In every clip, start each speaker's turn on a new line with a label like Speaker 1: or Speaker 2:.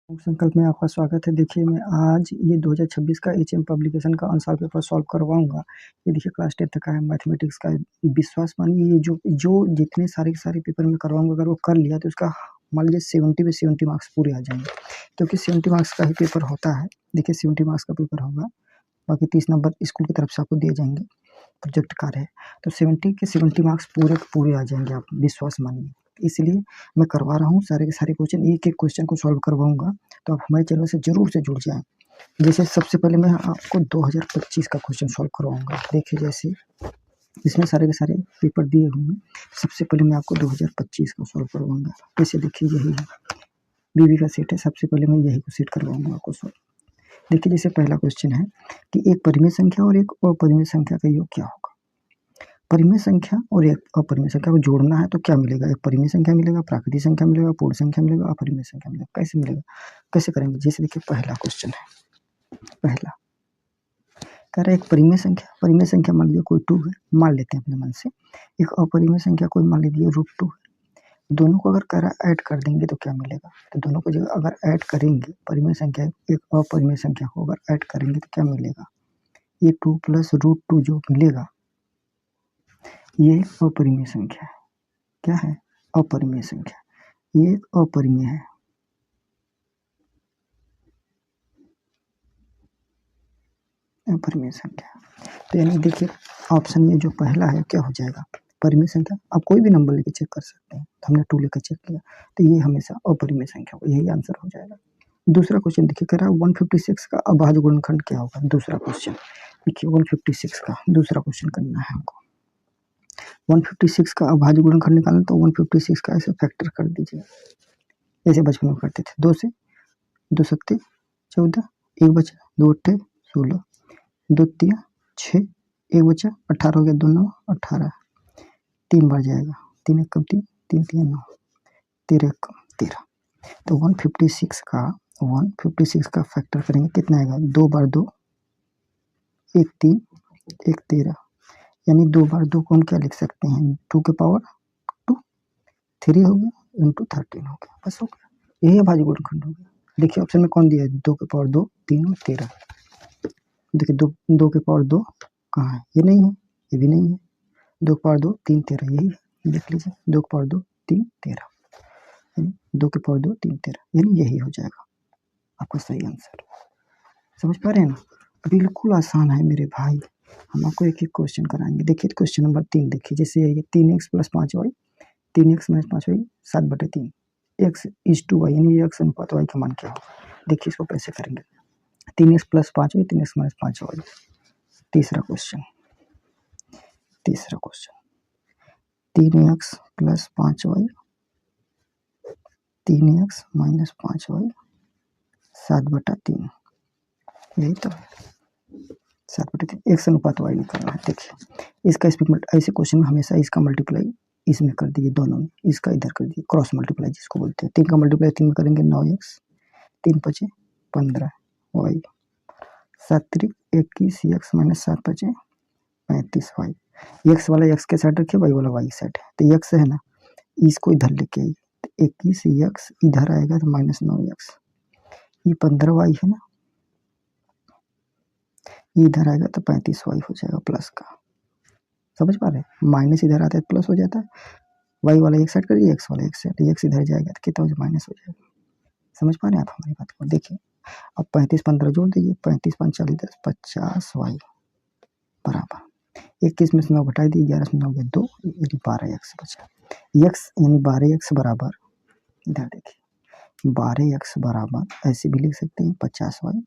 Speaker 1: संकल्प में आपका स्वागत है। देखिए मैं आज ये 2026 का एचएम पब्लिकेशन का आंसर पेपर सॉल्व करवाऊँगा। ये देखिए क्लास 10th का है, मैथमेटिक्स का है। विश्वास मानिए ये जो जितने सारे के सारे पेपर मैं करवाऊँगा, अगर वो कर लिया तो उसका मान लीजिए 70 में 70 मार्क्स पूरे आ जाएँगे, क्योंकि 70 मार्क्स का ही पेपर होता है। देखिए 70 मार्क्स का पेपर होगा, बाकी 30 नंबर स्कूल की तरफ से आपको दिए जाएँगे, प्रोजेक्ट कार्य है। तो 70 के 70 मार्क्स पूरे के पूरे आ जाएँगे, आप विश्वास मानिए। इसलिए मैं करवा रहा हूँ सारे के सारे क्वेश्चन, एक-एक क्वेश्चन को सॉल्व करवाऊँगा, तो आप हमारे चैनल से ज़रूर से जुड़ जाएँ। जैसे सबसे पहले मैं आपको 2025 का क्वेश्चन सॉल्व करवाऊँगा। देखिए जैसे इसमें सारे के सारे पेपर दिए हुए हैं। सबसे पहले मैं आपको 2025 का सॉल्व करवाऊँगा। जैसे देखिए यही है, बीबी का सेट है, सबसे पहले मैं यही को सेट करवाऊँगा आपको सॉल्व। देखिए जैसे पहला क्वेश्चन है कि एक परिमेय संख्या और एक अपरिमेय संख्या का योग क्या होगा? परिमेय संख्या और एक अपरिमेय संख्या को जोड़ना है तो क्या मिलेगा? एक परिमेय संख्या मिलेगा, प्राकृतिक संख्या मिलेगा, पूर्ण संख्या मिलेगा, अपरिमेय संख्या मिलेगा। कैसे मिलेगा? कैसे करेंगे? जैसे देखिए पहला क्वेश्चन है, पहला कह रहा है एक परिमेय संख्या मान लीजिए कोई 2 है, मान लेते हैं अपने मन से। एक अपरिमेय संख्या कोई मान लीजिए √2 है। दोनों को अगर कह रहा है ऐड कर देंगे तो क्या मिलेगा? तो दोनों को जगह अगर ऐड करेंगे, परिमेय संख्या एक अपरिमेय संख्या को अगर ऐड करेंगे तो क्या मिलेगा? ये 2 प्लस √2 जो मिलेगा, ये अपरिमेय संख्या है। क्या है? अपरिमेय संख्या। ये अपरिमेय है। अपरिमेय संख्या। तो यानी देखिए ऑप्शन ये जो पहला है क्या हो जाएगा? परिमेय संख्या। आप कोई भी नंबर लेके चेक कर सकते हैं। तो हमने 2 लेकर चेक किया, तो ये हमेशा अपरिमेय संख्या होगा, यही आंसर हो जाएगा। दूसरा क्वेश्चन देखिए कह रहा है 156 का अभाज्य गुणनखंड क्या होगा? दूसरा क्वेश्चन देखिए 156 का दूसरा क्वेश्चन करना है हमको। 156 का अभाज्य गुणनखंड निकालना, तो 156 का ऐसे फैक्टर कर दीजिए, जैसे बचपन में करते थे। 2 से 2 सत्ते 14, 1 बचा 2 अट्ठे 16, 2 तिया 6, 1 बचा 18 हो गया, 2 9 18, 3 बार जाएगा, 3 एक कम 3, 3 तिया 9, 13 एक कम 13। तो 156 का फैक्टर करेंगे कितना आएगा? 2 बार 2 1 3 1 13, यानी 2 बार 2 को हम क्या लिख सकते हैं? 2 के पावर 2, 3 हो गया इंटू 13 हो गया, बस हो गया। यही अभाज्य गुणनखंड हो गया। देखिए ऑप्शन में कौन दिया है? 2 के पावर 2 3 और 13। देखिए 2 के पावर 2 कहाँ है? ये नहीं है, ये भी नहीं है। 2 के पावर 2 3 13, यही है, देख लीजिए 2 के पावर 2 3 13, 2 के पावर 2 3 13, यानी यही हो जाएगा आपका सही आंसर। समझ पा रहे हैं ना? बिल्कुल आसान है मेरे भाई, हम आपको एक एक क्वेश्चन कराएंगे। देखिए क्वेश्चन नंबर 3 देखिए, जैसे ये 3x plus 5y, 3x minus 5y 7/3, x:2y, यानी x अनुपात y का मान क्या होगा? देखिए इसको कैसे करेंगे। 3x plus 5y 3x minus 5y। तीसरा question 3x plus 5y 3x minus 5y 7/3, यही तो है 7/3। x अनुपात y निकालना है। देखिए इसका ऐसे क्वेश्चन में हमेशा इसका मल्टीप्लाई इसमें कर दिए, दोनों में, इसका इधर कर दिए, क्रॉस मल्टीप्लाई जिसको बोलते हैं। 3 का मल्टीप्लाई 3 में करेंगे 9x, 3 5 15y, 7 3 21, x minus 7 5 35y। x वाला x के साइड रखिए, y वाला y साइड है, तो x है ना, इसको इधर लेके आइए, तो 21x इधर आएगा तो माइनस 9x, ये 15y है ना, ये इधर आएगा तो 35y हो जाएगा प्लस का। समझ पा रहे हैं? माइनस इधर आता है तो प्लस हो जाता है, y वाला एक साइड करिए, x वाला एक साइड, x इधर जाएगा तो कितना हो जाएगा? माइनस हो जाएगा। समझ पा रहे हैं आप हमारी बात को? देखिए अब 35 15 जोड़ दीजिए, 35 5 40 10 50y बराबर 21 में से 9 घटा दिए, 11 में 9 गए 2, यानी 12x बचा। x यानी 12x बराबर, इधर देखिए 12x बराबर ऐसे भी लिख सकते हैं 50y,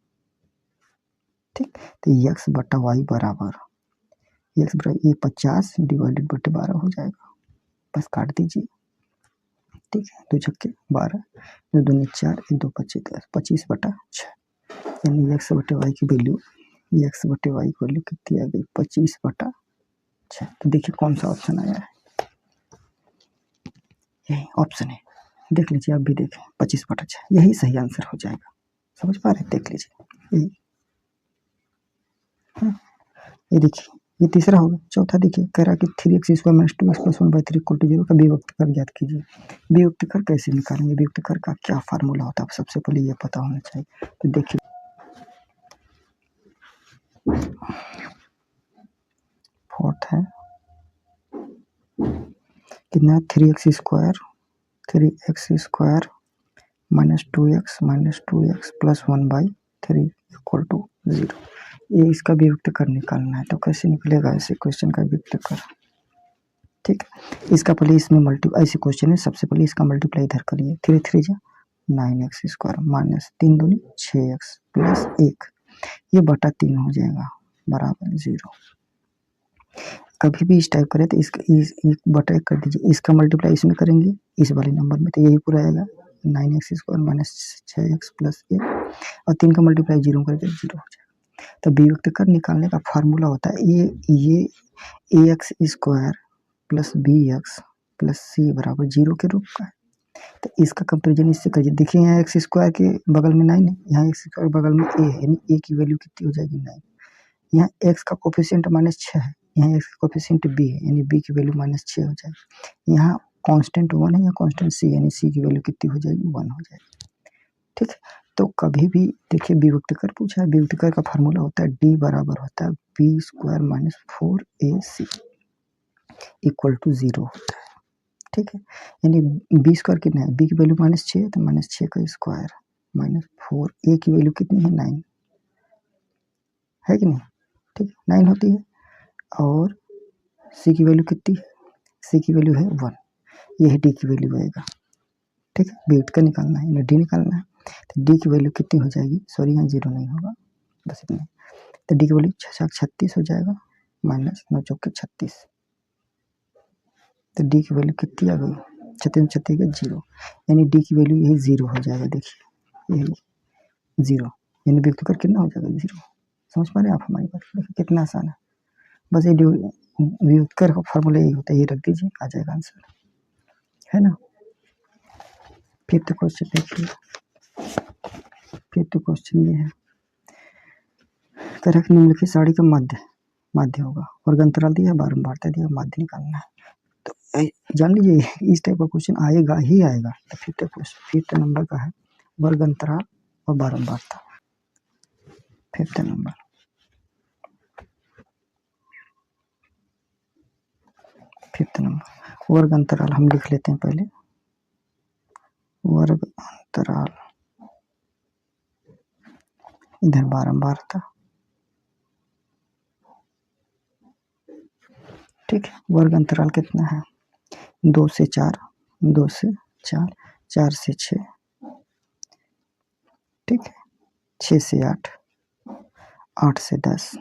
Speaker 1: ठीक। तो x बटा y बराबर x बराबर ये 50 डिवाइडेड बटे 12 हो जाएगा, बस काट दीजिए, ठीक है। 2 छक्के 12, 2 दूनी 4, 1 2 25 10, 25/6, यानी x बटे y की वैल्यू, x बटे y की वैल्यू कितनी आ गई? 25/6। तो देखिए कौन सा ऑप्शन आया है? यही ऑप्शन है, देख लीजिए, आप भी देखें 25/6, यही सही आंसर हो जाएगा। समझ पा रहे हैं? देख लीजिए यही, ये देखिए ये तीसरा होगा। चौथा देखिए कह रहा है कि 3x² - 2x + 1/3 = 0 का विभक्त कर ज्ञात कीजिए। विभक्त कर कैसे निकालेंगे, विभक्त कर का क्या फार्मूला होता है, सबसे पहले ये पता होना चाहिए। तो देखिए फोर्थ है कितना, 3x² - 2x + 1/3 = 0। ये इसका विभक्त कर निकालना है। तो कैसे निकलेगा ऐसे क्वेश्चन का विभक्त कर, ठीक है। इसका पहले इसमें ऐसे क्वेश्चन है, सबसे पहले इसका मल्टीप्लाई इधर करिए। 3 3 जा 9x² - 3 दूनी 6x + 1, ये बटा 3 हो जाएगा बराबर 0। कभी भी इस टाइप करें तो इसका एक बटा 1 कर दीजिए, इसका मल्टीप्लाई इसमें करेंगे इस वाले नंबर में, तो यही पूरा आएगा 9x² - 6x + 1, और 3 का मल्टीप्लाई 0 करके 0 हो जाएगा। तो विभक्त कर निकालने का फार्मूला होता है ये ax² + bx + c बराबर 0 के रूप का है। तो इसका कंपेरिजन इससे करिए। देखिए यहाँ x² के बगल में 9 है, यहाँ x² बगल में a है, यानी a की वैल्यू कितनी हो जाएगी 9। यहाँ x का कोफिशिएंट -6 है, यहाँ x का कोफिशिएंट b है, यानी b की वैल्यू -6 हो जाएगी। यहाँ कांस्टेंट 1 है, यहाँ कांस्टेंट c, यानी c की वैल्यू कितनी हो जाएगी 1 हो जाएगी, ठीक है। तो कभी भी देखिए विभक्त कर पूछा है, विभक्त कर का फार्मूला होता है d बराबर होता है b² - 4ac = 0 होता है, ठीक है। यानी b² कितना है, b की वैल्यू -6 है, तो -6 का स्क्वायर -4, a की वैल्यू कितनी है 9 है कि नहीं, ठीक है 9 होती है, और c की वैल्यू कितनी है, c की वैल्यू है 1, यही d की वैल्यू आएगा, ठीक है। विभक्त का निकालना है, d निकालना है, तो d की वैल्यू कितनी हो जाएगी, सॉरी यहाँ 0 नहीं होगा, बस इतना। तो d की वैल्यू 36 हो जाएगा, -9 × 36, तो d की वैल्यू कितनी आ गई, 36 का 0, यानी d की वैल्यू यही 0 हो जाएगा। देखिए यही 0, यानी विभक्त कर कितना हो जाएगा 0। समझ पा रहे हैं आप हमारी बात, देखिए कितना आसान है। बस ये विभक्त कर का फार्मूला यही होता है, ये रख दीजिए आ जाएगा आंसर, है ना। फिफ्थ क्वेश्चन देखिए, फिफ्थ क्वेश्चन ये है, करेक्ट निम्नलिखित सारणी का माध्य होगा, वर्ग अंतराल दिया है, बारंबारता दिया है, माध्य निकालना है। तो जान लीजिए इस टाइप का क्वेश्चन आएगा ही आएगा। तो फिफ्थ नंबर का है वर्ग अंतराल और बारंबारता। फिफ्थ नंबर वर्ग अंतराल हम लिख लेते हैं पहले, वर्ग अंतराल इधर बारंबारता, ठीक है। वर्ग अंतराल कितना है, 2 से 4, 2 से 4, 4 से 6, ठीक है, 6 से 8, 8 से 10,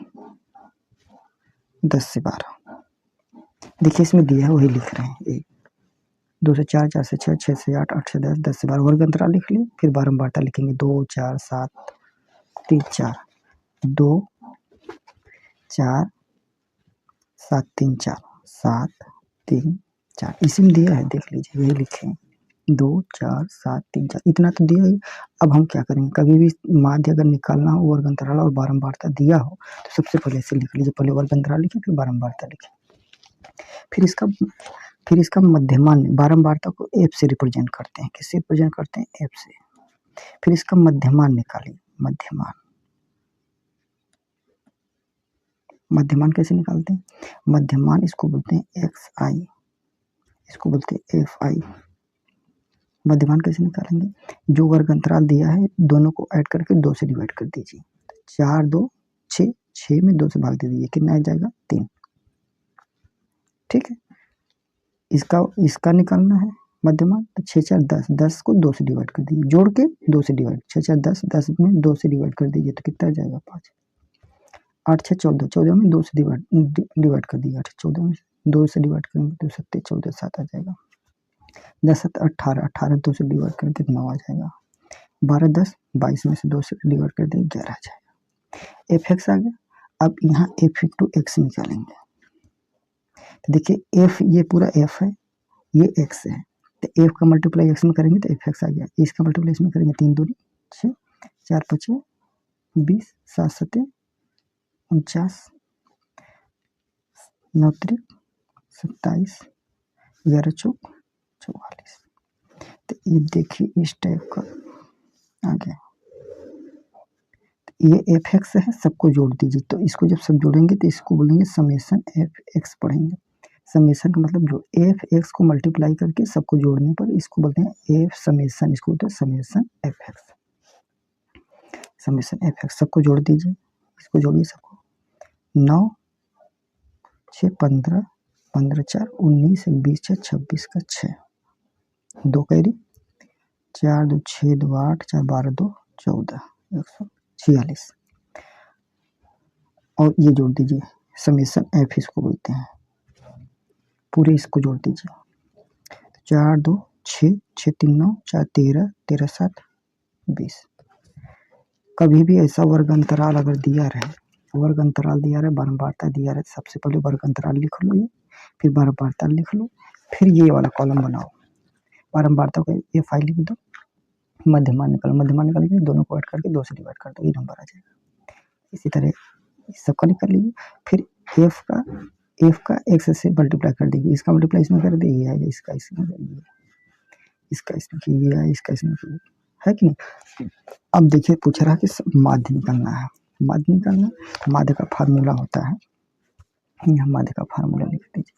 Speaker 1: 10 से 12। देखिए इसमें दिया है वही लिख रहे हैं, 2 से 4, 4 से 6, 6 से 8, 8 से 10, 10 से 12, वर्ग अंतराल लिख लिए। फिर बारंबारता लिखेंगे 2 4 7 3 4, 2 4 7 3 4, 7 3 4, इसी में दिया है, देख लीजिए यही लिखे 2 4 7 3 4, इतना तो दिया ही। अब हम क्या करेंगे, कभी भी माध्य अगर निकालना हो, वर्ग अंतराल और बारंबारता दिया हो, तो सबसे पहले ऐसे लिख लीजिए, पहले वर्ग अंतराल लिखिए फिर बारंबारता लिखिए, फिर इसका मध्यमान, बारंबारता को f से रिप्रेजेंट करते हैं, किससे रिप्रेजेंट करते हैं, f से। फिर इसका मध्यमान निकालिए, मध्यमान कैसे निकालते हैं, मध्यमान इसको बोलते हैं xi, इसको बोलते हैं fi। मध्यमान कैसे निकालेंगे, जो वर्ग अंतराल दिया है दोनों को ऐड करके 2 से डिवाइड कर दीजिए, 4 2 6, 6 में 2 से भाग दे दीजिए, कितना आ जाएगा 3, ठीक है। इसका निकालना है मध्यमान, तो 6 4 10, 10 को 2 से डिवाइड कर दीजिए, जोड़ के 2 से डिवाइड, 6 4 10, 10 में 2 से डिवाइड कर दीजिए, तो कितना आ जाएगा 5, 8 6 14, 14 में 2 से डिवाइड कर दीजिए, 8 14 में 2 से डिवाइड करेंगे तो 7 14 7 आ जाएगा, 10 7 18, 18 2 से डिवाइड करके 9 आ जाएगा, 12 10 22 में से 2 से डिवाइड कर देंगे 11 आ जाएगा, एफ एक्स आ गया। अब यहाँ एफ इंटू एक्स निकालेंगे, तो देखिए एफ, ये पूरा एफ है, ये एक्स है, तो एफ का मल्टीप्लाई एक्स में करेंगे तो एफ एक्स आ गया, इसका मल्टीप्लाई इसमें करेंगे 3 2 6, 4 5 20, 7 7 49, 9 त्रिक 27, 11 चौक 44। तो ये देखिए इस टाइप का आ गया। ये एफ एक्स है, सबको जोड़ दीजिए। तो इसको जब सब जोड़ेंगे तो इसको बोलेंगे समेशन एफ एक्स पढ़ेंगे। समेशन का मतलब जो एफ एक्स को मल्टीप्लाई करके सबको जोड़ने पर इसको बोलते हैं एफ समेशन, इसको बोलते हैं summation F x. Summation F x सबको जोड़ दीजिए, इसको जोड़िए सबको। 9 6 15, 15 4 19, 20 6 26 का 6, 2 कैरी 4 2 6 2 8 4 12 2 14, 146। और ये जोड़ दीजिए समेशन एफ इसको बोलते हैं, पूरे इसको जोड़ दीजिए। 4 2 6 6 3 9 4 13 13 7 20। कभी भी ऐसा वर्ग अंतराल अगर दिया रहे, वर्ग अंतराल दिया रहे, बारंबारता दिया रहे, सबसे पहले वर्ग अंतराल लिख लो ये, फिर बारंबारता लिख लो, फिर ये वाला कॉलम बनाओ। बारंबारता को ये फाइल लिख दो, मध्यमान निकालो, मध्यमान निकाल के दोनों को ऐड करके 2 से डिवाइड कर दो, ये नंबर आ जाएगा। इसी तरह सबका निकाल लीजिए। फिर एफ का एक्स से मल्टीप्लाई कर देगी, इसका मल्टीप्लाई इसमें कर देगी, आएगा इसका इसमें करिए, इसका इसमें कीजिए, इसका इसमें कीजिए, है कि नहीं। अब देखिए पूछ रहा है कि माध्य निकालना है। माध्य निकालना, माध्य का फार्मूला होता है, यहाँ माध्य का फार्मूला लिख दीजिए।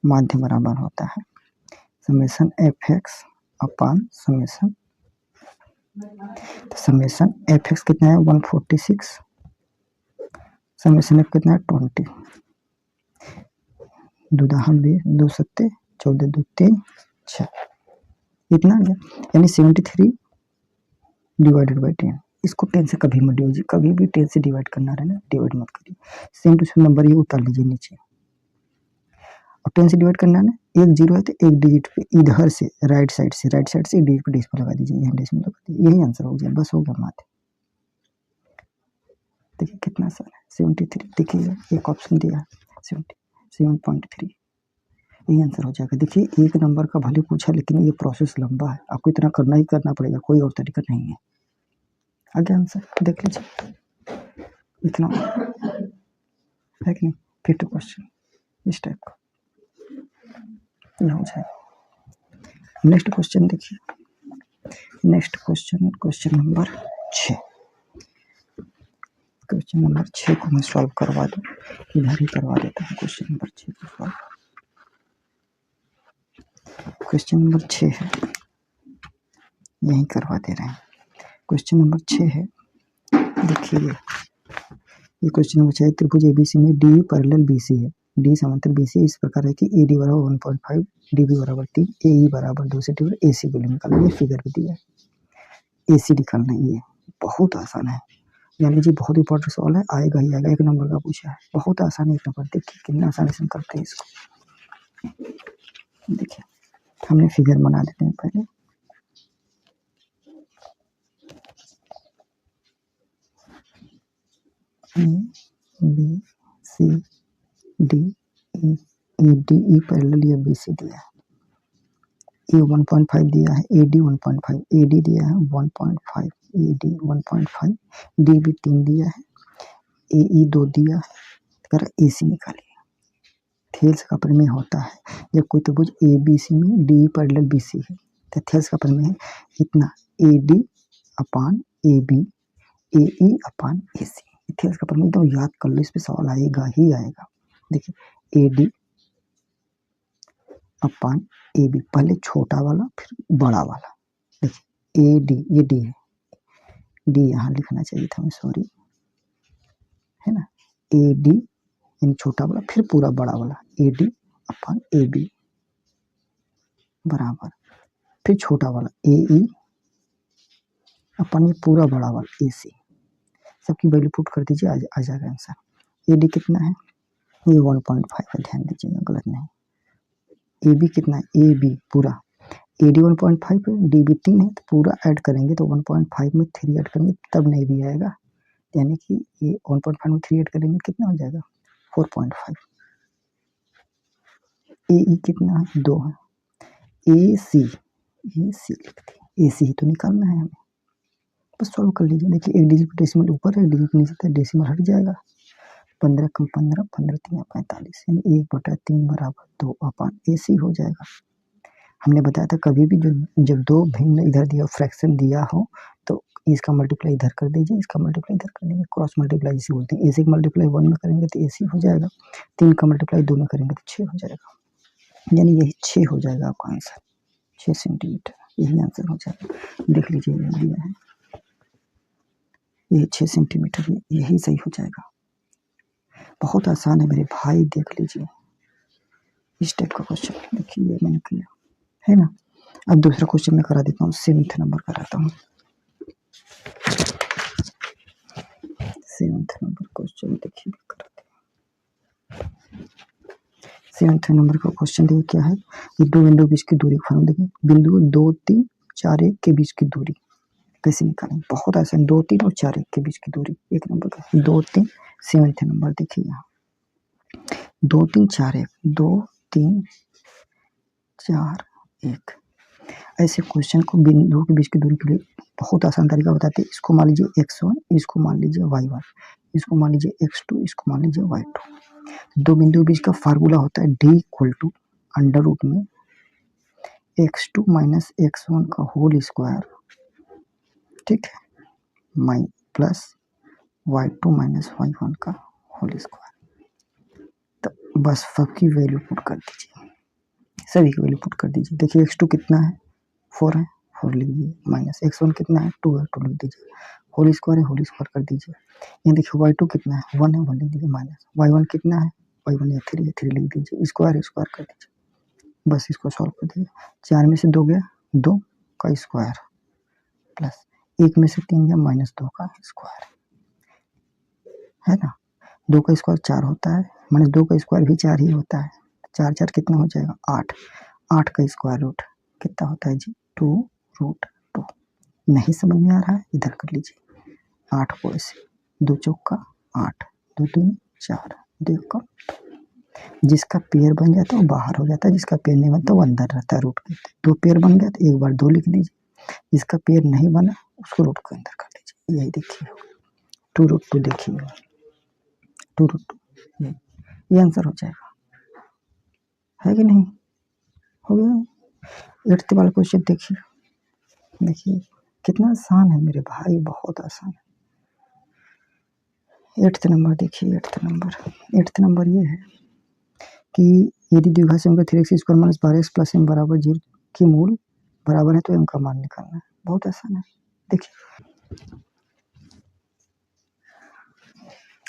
Speaker 1: माध्य बराबर होता है समेशन एफ एक्स अपान समेशन, समेशन एफ एक्स कितना है 146, समेशन एफ कितना है 20, 2 दहा 20, 2 सत्ते 14, 2 3 6, इतना आ गया। यानी 73 डिवाइडेड बाई 10। इसको 10 से कभी मत डिवाइड, कभी भी 10 से डिवाइड करना रहना, डिवाइड मत करिए, सेम टू सेम नंबर ये उतार लीजिए नीचे। और 10 से डिवाइड करना है ना, एक जीरो है तो एक डिजिट पे इधर से राइट साइड से एक डिजिट पे डेसिमल लगा दीजिए, यहाँ डेसिमल लगा दीजिए, यही आंसर हो गया, बस हो गया माध्य। देखिए कितना आसान है, 73। देखिए एक ऑप्शन दिया 7.3, यही आंसर हो जाएगा। देखिए एक नंबर का भले पूछा, लेकिन ये प्रोसेस लंबा है, आपको इतना करना ही करना पड़ेगा, कोई और तरीका नहीं है। आगे आंसर देख लीजिए, इतना है कि नहीं। 50 क्वेश्चन इस टाइप का हो जाएगा। नेक्स्ट क्वेश्चन देखिए, next question, question number 6। Question number 6 को मैं सॉल्व करवा दूँ, इधर ही करवा देता हूँ। क्वेश्चन नंबर 6 को सॉल्व, क्वेश्चन नंबर 6 है, यहीं करवा दे रहे हैं। क्वेश्चन नंबर 6 है, देखिए ये क्वेश्चन नंबर 6, त्रिभुज एबीसी में डी पैरेलल बीसी है, डी समांतर बीसी इस प्रकार है कि ए डी बराबर 1.5, डी बी बराबर 3, ए ई बराबर 2 सेंटीमीटर, ए सी वैल्यू निकालना। ये फिगर भी दिया है, ए सी निकालना है। ये बहुत आसान है, जान लीजिए बहुत इंपॉर्टेंट सवाल है, आएगा ही आएगा, 1 नंबर का पूछा है, बहुत आसान है 1 नंबर। देखिए कितना आसानी से हम करते हैं इसको। देखिए हमने फिगर बना देते हैं पहले, A B C D E, D E parallel या बी सी दिया है, ए 1.5 दिया है, ए डी 1.5, ए डी दिया है 1.5, ए डी 1.5, डी भी 3 दिया है, ए ई 2 दिया है, कर ए सी निकालिए। थेल्स का प्रमेय होता है जब कोई त्रिभुज ए बी सी में डी पैरेलल बी सी है, तो थेल्स का प्रमेय है इतना A D upon A B, A E upon A C. Thales का प्रमेय तो याद कर लो, इस पे सवाल आएगा ही आएगा। देखिए ए डी अपान ए बी, पहले छोटा वाला फिर बड़ा वाला। देखिए ए डी, ये डी है, डी यहाँ लिखना चाहिए था, मैं सॉरी, है ना। ए डी यानी छोटा वाला फिर पूरा बड़ा वाला, ए डी अपान ए बी बराबर फिर छोटा वाला ए ई अपन ये पूरा बड़ा वाला ए सी। सबकी वैल्यू पुट कर दीजिए, आ जाएगा आंसर। ए डी कितना है, ये 1.5 है, ध्यान दीजिएगा गलत नहीं। ए बी कितना है, ए बी पूरा, ए डी 1.5 है, डी बी 3 है, तो पूरा ऐड करेंगे तो 1.5 में 3 ऐड करेंगे तब नहीं भी आएगा, यानी कि ये 1.5 में 3 ऐड करेंगे कितना हो जाएगा 4.5। ए ई कितना है 2 है, ए सी लिखते हैं, ए सी ही तो निकालना है हमें, बस सॉल्व कर लीजिए। देखिए एक डिजिट डेसिमल ऊपर है, एक डिजिट नीचे था, डेसिमल हट जाएगा। 15 कम 15, 15 3 45, यानी 1/3 बराबर 2/AC हो जाएगा। हमने बताया था कभी भी जब दो भिन्न इधर दिया फ्रैक्शन दिया हो तो इसका मल्टीप्लाई इधर कर दीजिए, इसका मल्टीप्लाई इधर कर दीजिए, क्रॉस मल्टीप्लाई जिसे बोलते हैं। AC का मल्टीप्लाई 1 में करेंगे तो AC हो जाएगा, 3 का मल्टीप्लाई 2 में करेंगे तो 6 हो जाएगा, यानी यही 6 हो जाएगा आपका आंसर, 6 सेंटीमीटर, यही आंसर हो जाएगा। देख लीजिए ये दिया है, ये 6 सेंटीमीटर, यही सही हो जाएगा। बहुत आसान है मेरे भाई, देख लीजिए इस टाइप का क्वेश्चन। देखिए ये मैंने किया है ना। अब दूसरा क्वेश्चन मैं करा देता हूँ, 7th नंबर कराता हूँ। 7th नंबर क्वेश्चन देखिए कराते हैं। 7th नंबर का क्वेश्चन देखिए क्या है। ये दो बिंदु बीच की दूरी फॉर्म देखिए, बिंदु 2 3 4 1 के बीच की दूरी कैसे निकालें। बहुत आसान, 2 3 और 4 1 के बीच की दूरी, एक नंबर का 2 3। 7th नंबर देखिए यहाँ 2 3 4 1, 2 3 4 1। ऐसे क्वेश्चन को बिंदुओं के बीच की दूरी के लिए बहुत आसान तरीका बताते हैं। इसको मान लीजिए x1, इसको मान लीजिए y1, इसको मान लीजिए x2, इसको मान लीजिए y2। दो बिंदुओं के बीच का फार्मूला होता है d = अंडर रूट में x2 माइनस x1 का होल स्क्वायर, ठीक है, mine plus y2 minus y1 का होल स्क्वायर। तो बस सबकी वैल्यू पुट कर दीजिए, सभी की वैल्यू पुट कर दीजिए। देखिए x2 कितना है, 4 है, 4 लिख दीजिए, माइनस x1 कितना है, 2 है, 2 लिख दीजिए, होल स्क्वायर है, होल स्क्वायर कर दीजिए। ये देखिए y2 कितना है, 1 है, 1 लिख दीजिए, माइनस y1 कितना है, y1 है 3 है, 3 लिख दीजिए, स्क्वायर स्क्वायर कर दीजिए। बस इसको सॉल्व कर दीजिए। 4 में से 2 गया, 2 का स्क्वायर, प्लस 1 में से 3 गया, -2 का स्क्वायर, है ना। 2 का स्क्वायर 4 होता है, -2 का स्क्वायर भी 4 ही होता है। 4 4 कितना हो जाएगा, 8। 8 का स्क्वायर रूट कितना होता है जी, 2√2। नहीं समझ में आ रहा है, इधर कर लीजिए। 8 को ऐसे 2 चौका 8, 2 दूनी 4, 2 का, जिसका पेयर बन जाता है वो बाहर हो जाता है, जिसका पेयर नहीं बनता वो अंदर रहता है रूट के। 2 पेयर बन गया तो एक बार 2 लिख दीजिए, जिसका पेयर नहीं बना उसको रूट के अंदर कर दीजिए। यही देखिए 2√2, देखिए 2√2, ये आंसर हो जाएगा, है कि नहीं, हो गया। 8th वाला क्वेश्चन देखिए, देखिए कितना आसान है मेरे भाई, बहुत आसान है। 8th नंबर देखिए, 8th नंबर ये है कि यदि द्विघात समीकरण 3x² - 12x + m = 0 की मूल बराबर है तो m का मान निकालना है। बहुत आसान है, देखिए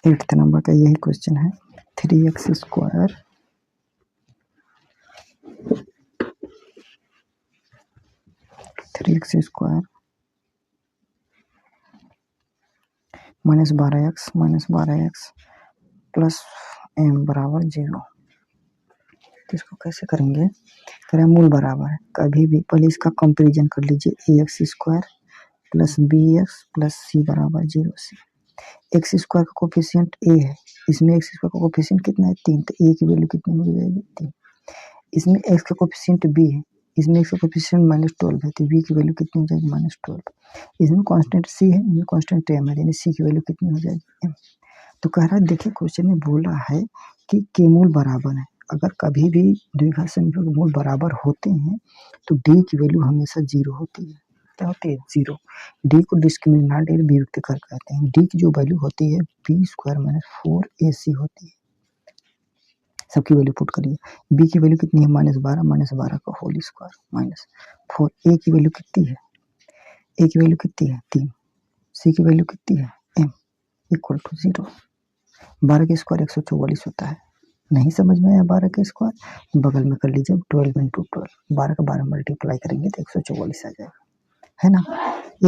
Speaker 1: 8th नंबर का यही क्वेश्चन है। 3x² -12x + m = 0। तो इसको कैसे करेंगे, करें मूल बराबर है। कभी भी पहले इसका कंपेरिजन कर लीजिए, ax² + bx + c = 0 से। x² का कोफिशिएंट a है, इसमें x² का कोफिशिएंट कितना है, 3, तो a की वैल्यू कितनी हो जाएगी, 3। इसमें x का कोफिशिएंट b है, इसमें x का कोफिशिएंट -12 है, तो b की वैल्यू कितनी हो जाएगी, -12। इसमें कांस्टेंट c है, इसमें कांस्टेंट m है, यानी c की वैल्यू कितनी हो जाएगी, m। तो कह रहा है, देखिए क्वेश्चन में बोला है कि के मूल बराबर है। अगर कभी भी द्विघात समीकरण के मूल बराबर होते हैं तो d की वैल्यू हमेशा 0 होती है। क्या होती है, 0। d को डिस्क्रिमिनेंट वियुक्त कर कहते हैं। d की जो वैल्यू होती है b² - 4ac होती है। सबकी वैल्यू पुट करिए। b की वैल्यू कितनी है, -12 का होल स्क्वायर -4। a की वैल्यू कितनी है, a की वैल्यू कितनी है, 3। c की वैल्यू कितनी है, m = 0। 12 का स्क्वायर 144 होता है। नहीं समझ में आया 12 का स्क्वायर, बगल में कर लीजिए 12 × 12, 12 का 12 मल्टीप्लाई करेंगे तो 144 आ जाएगा, है ना।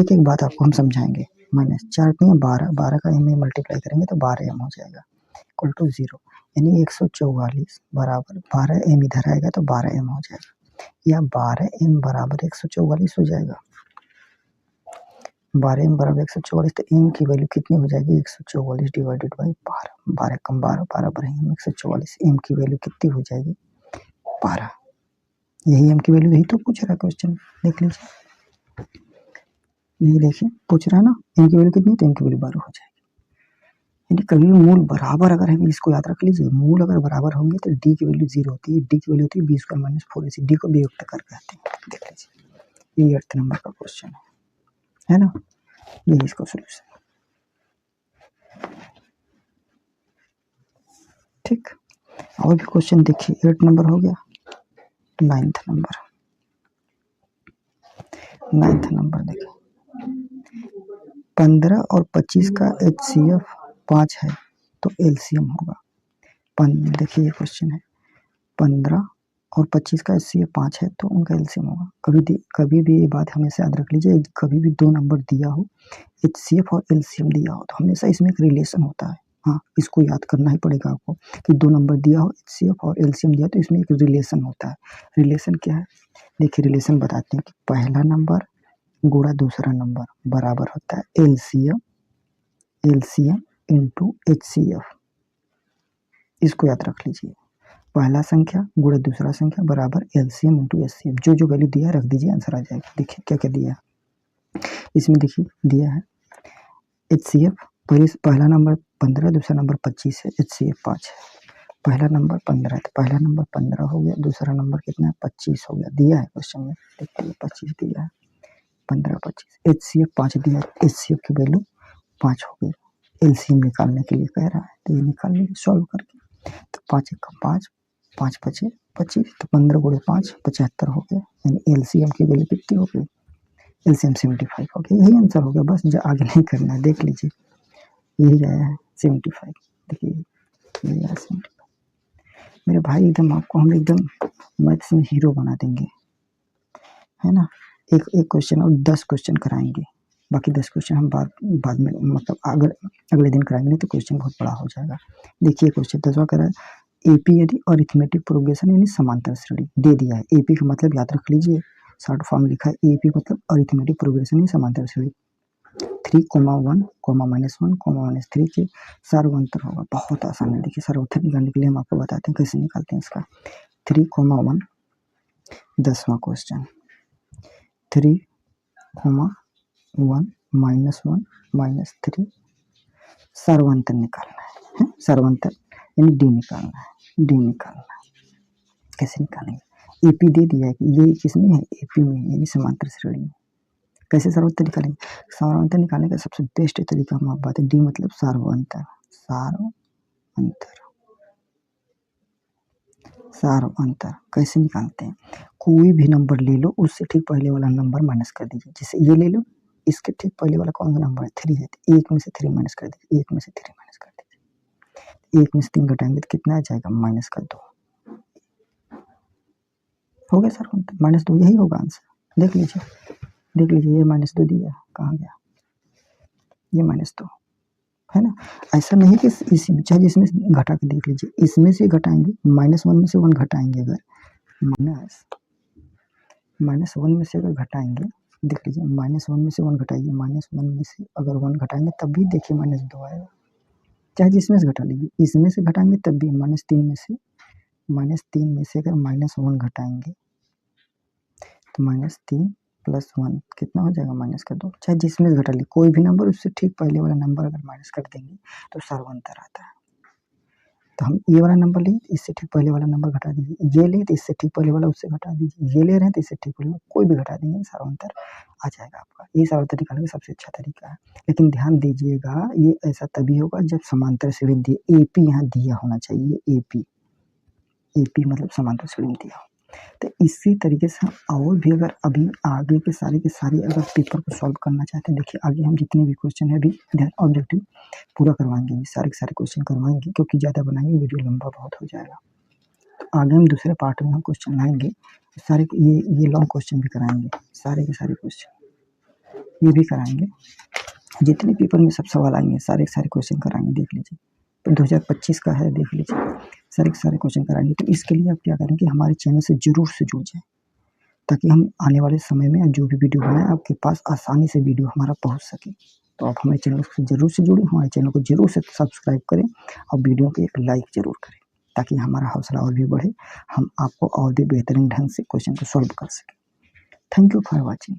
Speaker 1: एक एक बात आपको हम समझाएंगे। -4 नहीं है, 12, 12 का m में मल्टीप्लाई करेंगे तो 12m हो जाएगा, = 0। यानी 144 बराबर 12m इधर आएगा तो 12m हो जाएगा, या 12m बराबर 144 हो जाएगा। 12m बराबर 144, तो m की वैल्यू कितनी हो जाएगी, 144 / 12, 12 कम 12 बराबर है 144। m की वैल्यू कितनी हो जाएगी, 12। यही m की वैल्यू, यही तो पूछ रहा है क्वेश्चन, देख लीजिए। यही देखिए पूछ रहा है ना, m की वैल्यू कितनी है, तो m की वैल्यू 12 हो जाएगी। यानी कभी भी मूल बराबर अगर है, इसको याद रख लीजिए, मूल अगर बराबर होंगे तो d की वैल्यू 0 होती है, d की वैल्यू होती है b² माइनस 4ac, d को वियुक्त कर कहते हैं। देख लीजिए ये 8 नंबर का क्वेश्चन है ना, यही इसका सोल्यूशन। ठीक, और भी क्वेश्चन देखिए, 8 नंबर हो गया। 9th नंबर देखिए, 15 और 25 का HCF 5 है तो एलसीएम होगा। देखिए ये क्वेश्चन है, 15 और 25 का HCF 5 है तो उनका एलसीएम होगा। कभी भी ये बात हमेशा याद रख लीजिए, कभी भी दो नंबर दिया हो, HCF और एलसीएम दिया हो, तो हमेशा इसमें एक रिलेशन होता है। हाँ, इसको याद करना ही पड़ेगा आपको कि दो नंबर दिया हो, HCF और एलसीएम दिया, तो इसमें एक रिलेशन होता है। रिलेशन क्या है, देखिए रिलेशन बताते हैं कि पहला नंबर गुणा दूसरा नंबर बराबर होता है एलसीएम इंटू HCF। इसको याद रख लीजिए, पहला संख्या गुणा दूसरा संख्या बराबर एलसीएम इंटू HCF। जो वैल्यू दिया रख दीजिए, आंसर आ जाएगा। देखिए क्या क्या दिया है इसमें, देखिए दिया है HCF, पहला नंबर 15, दूसरा नंबर 25 है, HCF 5 है। पहला नंबर 15 है तो पहला नंबर 15 हो गया, दूसरा नंबर कितना है, 25 हो गया, दिया है क्वेश्चन में। देखिए 25 दिया है, 15 25, HCF 5 दिया है, HCF की वैल्यू 5 हो गई। एलसीएम निकालने के लिए कह रहा है, तो ये निकाल लीजिए सॉल्व करके। तो 5 1 5, 5 5 25, तो 15 गुणे 5 75 हो गया, यानी एलसीएम की वैल्यू कितनी हो गई, एलसीएम 75 हो गया। यही आंसर हो गया, बस जो आगे नहीं करना है। देख लीजिए यही आया है 75। देखिए यही आया 75। मेरे भाई एकदम आपको हम एकदम मैथ्स में हीरो बना देंगे, है ना। एक क्वेश्चन और 10 क्वेश्चन कराएंगे, बाकी 10 क्वेश्चन हम बाद में मतलब अगले दिन कराएंगे, नहीं तो क्वेश्चन बहुत बड़ा हो जाएगा। देखिए क्वेश्चन 10वां कह रहा है, एपी यदि अरिथमेटिक प्रोग्रेशन यानी समांतर श्रेणी दे दिया है। एपी का मतलब याद रख लीजिए, शॉर्ट फॉर्म लिखा है एपी मतलब अरिथमेटिक प्रोग्रेशन यानी समांतर श्रेणी। 3, 1, -1, -3 के सार्वंतर होगा। बहुत आसान है, देखिए सार्वंतर निकालने के लिए हम आपको बताते हैं कैसे निकालते हैं इसका। 3, 1, 10वां क्वेश्चन, 3, 1, -1, -3 सार्वंतर निकालना है, सार्वंतर यानी डी निकालना है। कैसे निकालेंगे, एपी दे दिया है कि ये किसमें है, एपी में, यानी समांतर श्रेणी में। कैसे सार्वंतर निकालेंगे, सार्वंतर निकालने का सबसे बेस्ट तरीका हम आपको बताते हैं, डी मतलब सार्वंतर। कैसे निकालते हैं, कोई भी नंबर ले लो, उससे ठीक पहले वाला नंबर माइनस कर दीजिए। जैसे ये ले लो, इसके ठीक पहले वाला कौन सा नंबर है, 3 है, तो 1 में से 3 माइनस कर दीजिए, 1 में से 3 माइनस कर दीजिए, 1 में से 3 घटाएंगे तो कितना आ जाएगा, -2 हो गया सार्वंतर, -2 यही होगा आंसर। देख लीजिए ये -2 दिया, कहाँ गया ये -2, है ना। ऐसा नहीं कि इसी में, चाहे जिसमें घटा के देख लीजिए, इसमें से घटाएंगे, -1 में से 1 घटाएंगे, अगर -1 में से अगर घटाएंगे, देख लीजिए -1 में से 1 घटाइए, -1 में से अगर 1 घटाएंगे तब भी देखिए -2 आएगा। चाहे जिसमें से घटा लीजिए, इसमें से घटाएंगे तब भी -3 में से अगर -1 घटाएंगे तो -3 + 1 कितना हो जाएगा, -2। चाहे जिसमें से घटा लीजिए, कोई भी नंबर उससे ठीक पहले वाला नंबर अगर माइनस कर देंगे तो सार्वंतर आता है। तो हम ये वाला नंबर लिए, इससे ठीक पहले वाला नंबर घटा दीजिए, ये लिए तो इससे ठीक पहले वाला उससे घटा दीजिए, ये ले रहे हैं तो इससे ठीक पहले कोई भी घटा देंगे, सार्वंतर आ जाएगा आपका। ये सार्वंतर निकालने का सबसे अच्छा तरीका है। लेकिन ध्यान दीजिएगा, ये ऐसा तभी होगा जब समांतर श्रेणी दिए, एपी यहाँ दिया होना चाहिए, एपी मतलब समांतर श्रेणी दिया हो। तो इसी तरीके से हम और भी अगर अभी आगे के सारे अगर पेपर को सॉल्व करना चाहते हैं, देखिए आगे हम जितने भी क्वेश्चन है अभी ऑब्जेक्टिव पूरा करवाएंगे, सारे के सारे क्वेश्चन करवाएंगे, क्योंकि ज़्यादा बनाएंगे वीडियो लंबा बहुत हो जाएगा। तो आगे हम दूसरे पार्ट में हम क्वेश्चन लाएंगे, सारे ये लॉन्ग क्वेश्चन भी कराएंगे, सारे के सारे क्वेश्चन ये भी कराएंगे, जितने पेपर में सब सवाल आएंगे सारे के सारे क्वेश्चन कराएंगे। देख लीजिए 2025 का है, देख लीजिए सारे के सारे क्वेश्चन कराएंगे। तो इसके लिए आप क्या करेंगे, हमारे चैनल से जरूर से जुड़ जाएं, ताकि हम आने वाले समय में जो भी वीडियो बनाएं आपके पास आसानी से वीडियो हमारा पहुंच सके। तो आप हमारे चैनल से जरूर से जुड़ें, हमारे चैनल को जरूर से सब्सक्राइब करें और वीडियो को एक लाइक जरूर करें, ताकि हमारा हौसला और भी बढ़े, हम आपको और भी बेहतरीन ढंग से क्वेश्चन को सॉल्व कर सकें। Thank you for watching.